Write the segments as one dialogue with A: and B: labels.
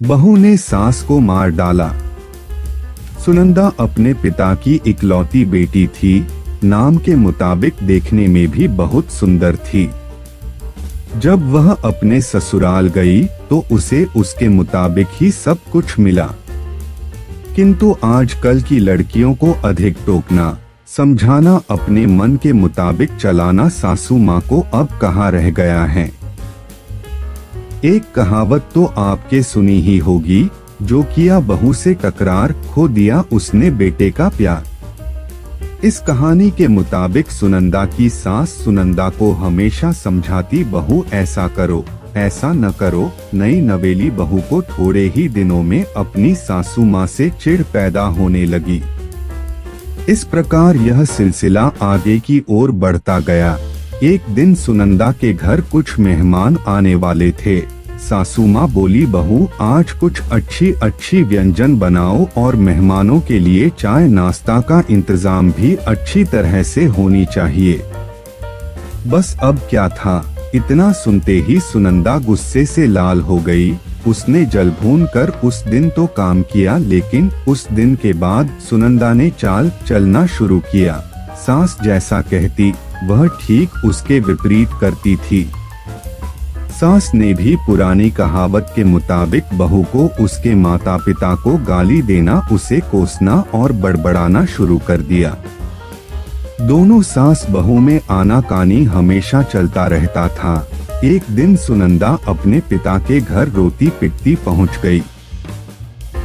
A: बहू ने सास को मार डाला। सुनंदा अपने पिता की इकलौती बेटी थी। नाम के मुताबिक देखने में भी बहुत सुंदर थी। जब वह अपने ससुराल गई तो उसे उसके मुताबिक ही सब कुछ मिला। किंतु आजकल की लड़कियों को अधिक टोकना, समझाना, अपने मन के मुताबिक चलाना सासू माँ को अब कहाँ रह गया है। एक कहावत तो आपके सुनी ही होगी, जो किया बहू से टकरार, खो दिया उसने बेटे का प्यार। इस कहानी के मुताबिक सुनंदा की सास सुनंदा को हमेशा समझाती, बहू ऐसा करो, ऐसा न करो। नई नवेली बहू को थोड़े ही दिनों में अपनी सासू माँ से चिढ़ पैदा होने लगी। इस प्रकार यह सिलसिला आगे की ओर बढ़ता गया। एक दिन सुनंदा के घर कुछ मेहमान आने वाले थे। सासू माँ बोली, बहू आज कुछ अच्छी अच्छी व्यंजन बनाओ और मेहमानों के लिए चाय नाश्ता का इंतजाम भी अच्छी तरह से होनी चाहिए। बस अब क्या था, इतना सुनते ही सुनंदा गुस्से से लाल हो गई। उसने जल भून कर उस दिन तो काम किया, लेकिन उस दिन के बाद सुनंदा ने चाल चलना शुरू किया। सास जैसा कहती वह ठीक उसके विपरीत करती थी। सास ने भी पुरानी कहावत के मुताबिक बहू को उसके माता पिता को गाली देना, उसे कोसना और बड़बड़ाना शुरू कर दिया। दोनों सास बहू में आनाकानी हमेशा चलता रहता था। एक दिन सुनंदा अपने पिता के घर रोती पिटती पहुंच गई।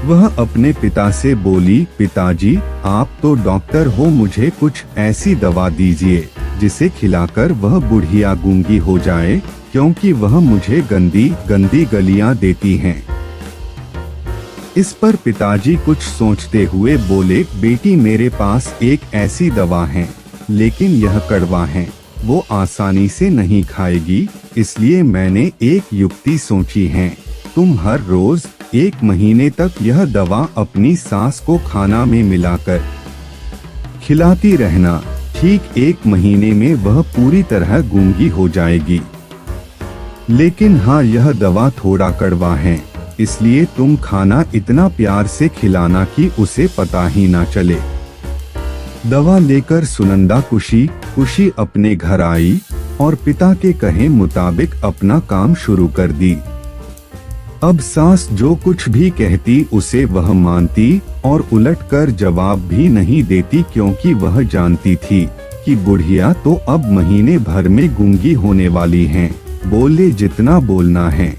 A: वह अपने पिता से बोली, पिताजी आप तो डॉक्टर हो, मुझे कुछ ऐसी दवा दीजिए जिसे खिलाकर वह बुढ़िया गूंगी हो जाए, क्योंकि वह मुझे गंदी गंदी गलियां देती हैं। इस पर पिताजी कुछ सोचते हुए बोले, बेटी मेरे पास एक ऐसी दवा है, लेकिन यह कड़वा है, वो आसानी से नहीं खाएगी, इसलिए मैंने एक युक्ति सोची है। तुम हर रोज 1 महीने तक यह दवा अपनी सास को खाना में मिलाकर खिलाती रहना। ठीक 1 महीने में वह पूरी तरह गूंगी हो जाएगी। लेकिन हाँ, यह दवा थोड़ा कड़वा है, इसलिए तुम खाना इतना प्यार से खिलाना कि उसे पता ही ना चले। दवा लेकर सुनंदा खुशी खुशी अपने घर आई और पिता के कहे मुताबिक अपना काम शुरू कर दी। अब सास जो कुछ भी कहती उसे वह मानती और उलटकर जवाब भी नहीं देती, क्योंकि वह जानती थी कि बुढ़िया तो अब महीने भर में गूंगी होने वाली हैं, बोले जितना बोलना है।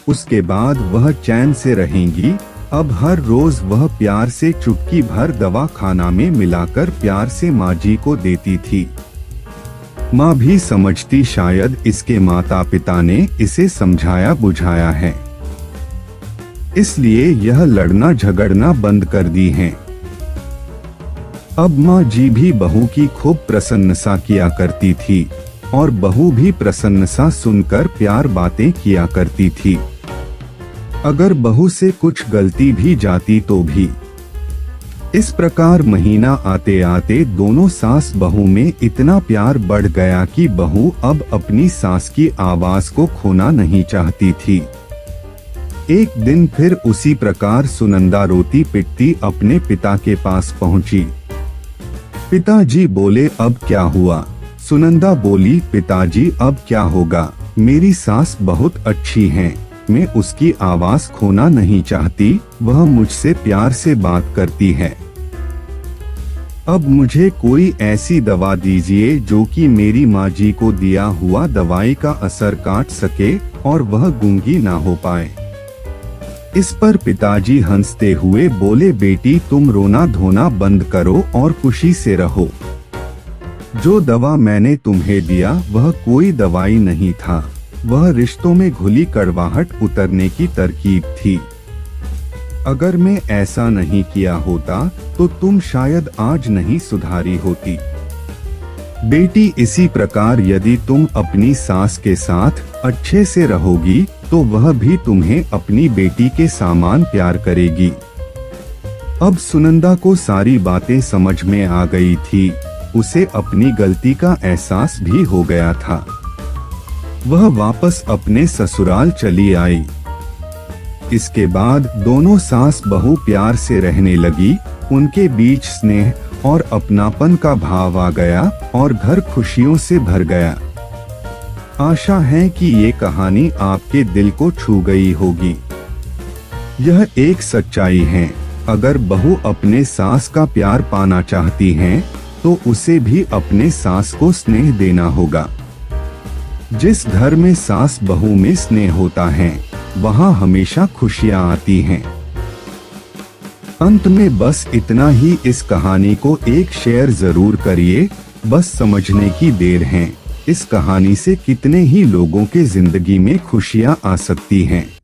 A: उसके बाद वह चैन से रहेंगी। अब हर रोज वह प्यार से चुटकी भर दवा खाना में मिलाकर प्यार से माँ जी को देती थी। माँ भी समझती शायद इसके माता पिता ने इसे समझाया बुझाया है, इसलिए यह लड़ना झगड़ना बंद कर दी है। अब माँ जी भी बहू की खूब प्रशंसा किया करती थी और बहू भी प्रशंसा सुनकर प्यार बातें किया करती थी। अगर बहू से कुछ गलती भी जाती तो भी। इस प्रकार महीना आते आते दोनों सास बहू में इतना प्यार बढ़ गया कि बहू अब अपनी सास की आवाज को खोना नहीं चाहती थी। एक दिन फिर उसी प्रकार सुनंदा रोती पिटती अपने पिता के पास पहुंची। पिताजी बोले, अब क्या हुआ? सुनंदा बोली, पिताजी अब क्या होगा, मेरी सास बहुत अच्छी है, मैं उसकी आवाज खोना नहीं चाहती, वह मुझसे प्यार से बात करती है। अब मुझे कोई ऐसी दवा दीजिए जो कि मेरी माँ जी को दिया हुआ दवाई का असर काट सके और वह गूंगी ना हो पाए। इस पर पिताजी हंसते हुए बोले, बेटी तुम रोना धोना बंद करो और खुशी से रहो। जो दवा मैंने तुम्हें दिया वह कोई दवाई नहीं था, वह रिश्तों में घुली कड़वाहट उतरने की तरकीब थी। अगर मैं ऐसा नहीं किया होता तो तुम शायद आज नहीं सुधारी होती। बेटी इसी प्रकार यदि तुम अपनी सास के साथ अच्छे से रहोगी तो वह भी तुम्हें अपनी बेटी के समान प्यार करेगी। अब सुनंदा को सारी बातें समझ में आ गई थी, उसे अपनी गलती का एहसास भी हो गया था। वह वापस अपने ससुराल चली आई। इसके बाद दोनों सास बहू प्यार से रहने लगी। उनके बीच स्नेह और अपनापन का भाव आ गया और घर खुशियों से भर गया। आशा है कि ये कहानी आपके दिल को छू गई होगी। यह एक सच्चाई है, अगर बहू अपने सास का प्यार पाना चाहती हैं, तो उसे भी अपने सास को स्नेह देना होगा। जिस घर में सास बहू में स्नेह होता है, वहाँ हमेशा खुशियाँ आती हैं। अंत में बस इतना ही, इस कहानी को एक शेयर जरूर करिए, बस समझने की देर है। इस कहानी से कितने ही लोगों के जिंदगी में खुशियाँ आ सकती हैं।